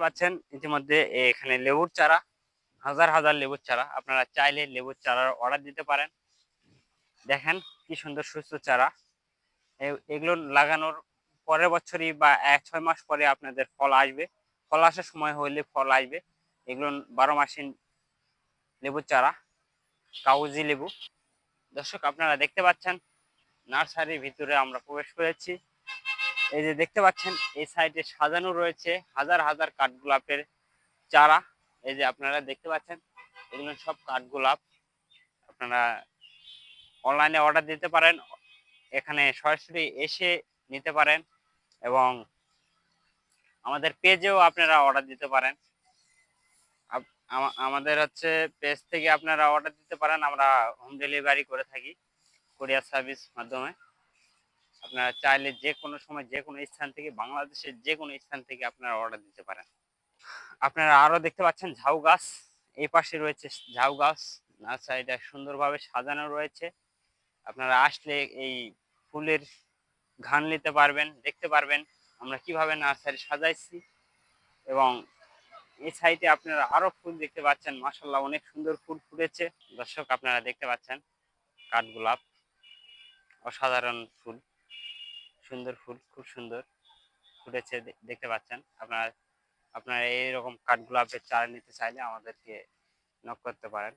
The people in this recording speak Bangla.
পাচ্ছেন ইতিমধ্যে এখানে লেবুর চারা, হাজার হাজার লেবুর চারা। আপনারা চাইলে লেবুর চারার অর্ডার দিতে পারেন। দেখেন কি সুন্দর সুস্থ চারা। এগুলো লাগানোর পরের বছরই বা ৬ মাস পরে আপনাদের ফল আসবে। ফল আসার সময় হইলে ফল আসবে। এগুলো ১২ মাসিক লেবুর চারা, কাগজি লেবু। দর্শক আপনারা দেখতে পাচ্ছেন নার্সারির ভিতরে আমরা প্রবেশ করেছি। এই যে দেখতে পাচ্ছেন এই সাইডে সাজানো রয়েছে হাজার হাজার কাঠগোলাপের চারা। এই যে আপনারা দেখতে পাচ্ছেন এগুলো সব কাঠগোলাপ। আপনারা অনলাইনে অর্ডার দিতে পারেন, এখানে সরাসরি এসে নিতে পারেন এবং আমাদের পেজেও আপনারা অর্ডার দিতে পারেন। আমাদের হচ্ছে পেজ থেকে আপনারা অর্ডার দিতে পারেন। আমরা হোম ডেলিভারি করে থাকি কুরিয়ার সার্ভিস মাধ্যমে। আপনারা চাইলে যে কোনো সময় যে কোনো স্থান থেকে, বাংলাদেশের যে কোনো স্থান থেকে আপনারা অর্ডার দিতে পারেন। আপনারা আরো দেখতে পাচ্ছেন ঝাউ গাছ, এই পাশে রয়েছে ঝাউ গাছ। নার্সারিটা সুন্দরভাবে সাজানো রয়েছে। আপনারা আসলে এই ফুলের ঘ্রাণ নিতে পারবেন, দেখতে পারবেন আমরা কিভাবে নার্সারি সাজাইছি। এবং এই সাইডে আপনারা আরো ফুল দেখতে পাচ্ছেন, মাশাআল্লাহ অনেক সুন্দর ফুল ফুটেছে। দর্শক আপনারা দেখতে পাচ্ছেন কাঠগোলাপ, অসাধারণ ফুল, সুন্দর ফুল, খুব সুন্দর ফুটেছে দেখতে পাচ্ছেন। আপনারা এইরকম কাঠগোলাপের চারা নিতে চাইলে আমাদেরকে নক করতে পারেন।